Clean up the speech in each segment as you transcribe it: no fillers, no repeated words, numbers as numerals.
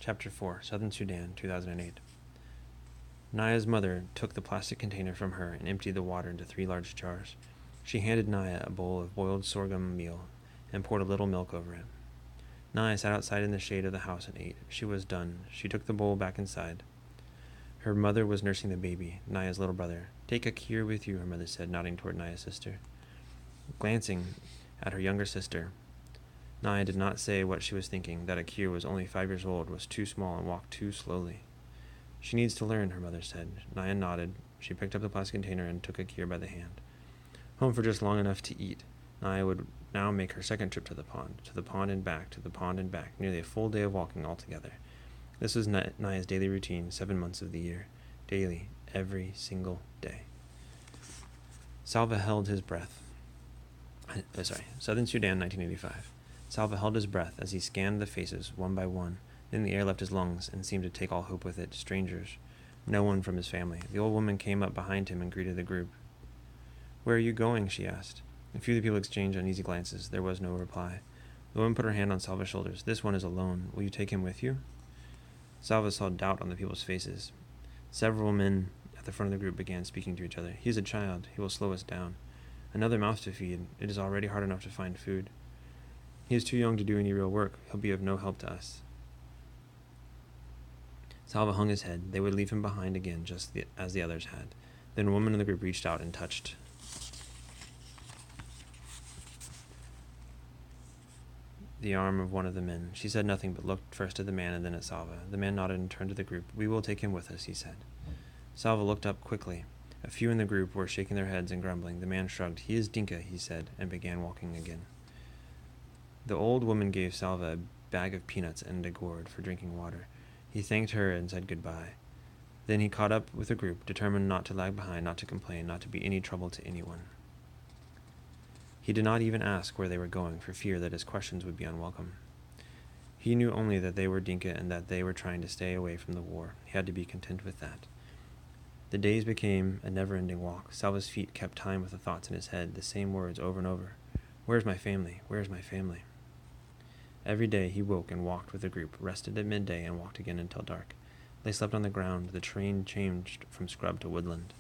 Chapter 4, Southern Sudan, 2008. Naya's mother took the plastic container from her and emptied the water into 3 large jars. She handed Naya a bowl of boiled sorghum meal and poured a little milk over it. Naya sat outside in the shade of the house and ate. She was done. She took the bowl back inside. Her mother was nursing the baby, Naya's little brother. "Take Akir with you," her mother said, nodding toward Naya's sister. Glancing at her younger sister, Naya did not say what she was thinking. That Akir was only 5 years old, was too small, and walked too slowly. "She needs to learn," her mother said. Naya nodded. She picked up the plastic container and took Akir by the hand. Home for just long enough to eat, Naya would now make her second trip to the pond and back, to the pond and back, nearly a full day of walking altogether. This was Naya's daily routine, 7 months of the year. Daily, every single day. Salva held his breath. Southern Sudan, 1985. Salva held his breath as he scanned the faces one by one. Then the air left his lungs and seemed to take all hope with it. Strangers. No one from his family. The old woman came up behind him and greeted the group. "Where are you going?" she asked. A few of the people exchanged uneasy glances. There was no reply. The woman put her hand on Salva's shoulders. "This one is alone. Will you take him with you?" Salva saw doubt on the people's faces. Several men at the front of the group began speaking to each other. "He is a child. He will slow us down. Another mouth to feed. It is already hard enough to find food. He is too young to do any real work. He'll be of no help to us." Salva hung his head. They would leave him behind again, just as the others had. Then a woman in the group reached out and touched the arm of one of the men. She said nothing, but looked first at the man and then at Salva. The man nodded and turned to the group. "We will take him with us," he said. Salva looked up quickly. A few in the group were shaking their heads and grumbling. The man shrugged. "He is Dinka," he said, and began walking again. The old woman gave Salva a bag of peanuts and a gourd for drinking water. He thanked her and said goodbye. Then he caught up with the group, determined not to lag behind, not to complain, not to be any trouble to anyone. He did not even ask where they were going, for fear that his questions would be unwelcome. He knew only that they were Dinka and that they were trying to stay away from the war. He had to be content with that. The days became a never-ending walk. Salva's feet kept time with the thoughts in his head, the same words over and over. "Where's my family? Where's my family?" Every day he woke and walked with the group, rested at midday, and walked again until dark. They slept on the ground. The terrain changed from scrub to woodland.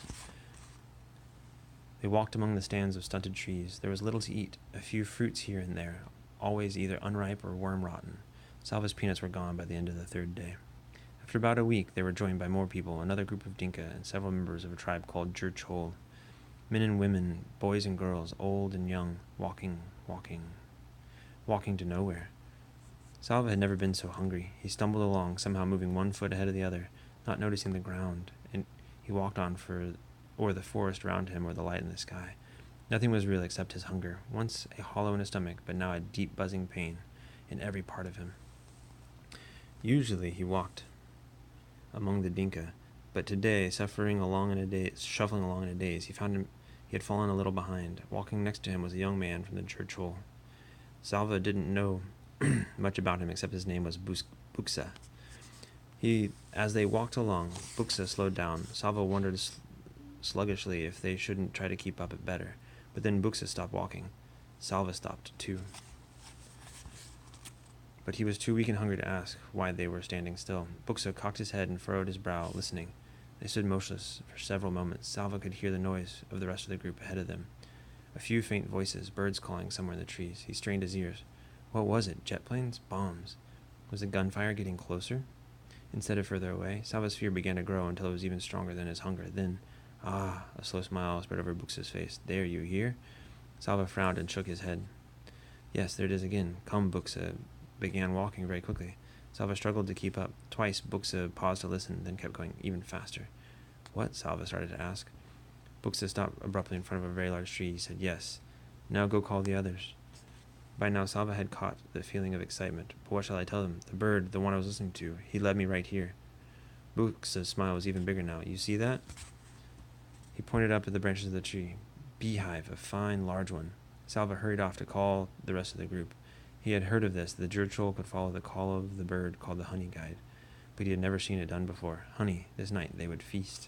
They walked among the stands of stunted trees. There was little to eat, a few fruits here and there, always either unripe or worm-rotten. Salva's peanuts were gone by the end of the 3rd day. After about a week, they were joined by more people, another group of Dinka, and several members of a tribe called Jurchol. Men and women, boys and girls, old and young, walking to nowhere. Salva had never been so hungry. He stumbled along, somehow moving one foot ahead of the other, not noticing the ground, and he walked on or the forest around him or the light in the sky. Nothing was real except his hunger, once a hollow in his stomach, but now a deep buzzing pain in every part of him. Usually he walked among the Dinka, but today, shuffling along in a daze, he found he had fallen a little behind. Walking next to him was a young man from the church hole. Salva didn't know much about him except his name was Buksa. As they walked along, Buksa slowed down. Salva wondered sluggishly if they shouldn't try to keep up it better, but then Buksa stopped walking. Salva stopped too. But he was too weak and hungry to ask why they were standing still. Buksa cocked his head and furrowed his brow, listening. They stood motionless for several moments. Salva could hear the noise of the rest of the group ahead of them. A few faint voices, birds calling somewhere in the trees. He strained his ears. What was it? Jet planes? Bombs? Was the gunfire getting closer instead of further away? Salva's fear began to grow until it was even stronger than his hunger. Then, a slow smile spread over Buksa's face. "There, you hear?" Salva frowned and shook his head. "Yes, there it is again. Come," Buksa began walking very quickly. Salva struggled to keep up. Twice, Buksa paused to listen, then kept going even faster. "What?" Salva started to ask. Buksa stopped abruptly in front of a very large tree. He said, "Yes. Now go call the others." By now, Salva had caught the feeling of excitement. "But what shall I tell them? The bird, the one I was listening to, he led me right here." Buksa's smile was even bigger now. "You see that?" He pointed up at the branches of the tree. "Beehive, a fine, large one." Salva hurried off to call the rest of the group. He had heard of this. The Jurchol could follow the call of the bird called the honey guide, but he had never seen it done before. Honey, this night they would feast.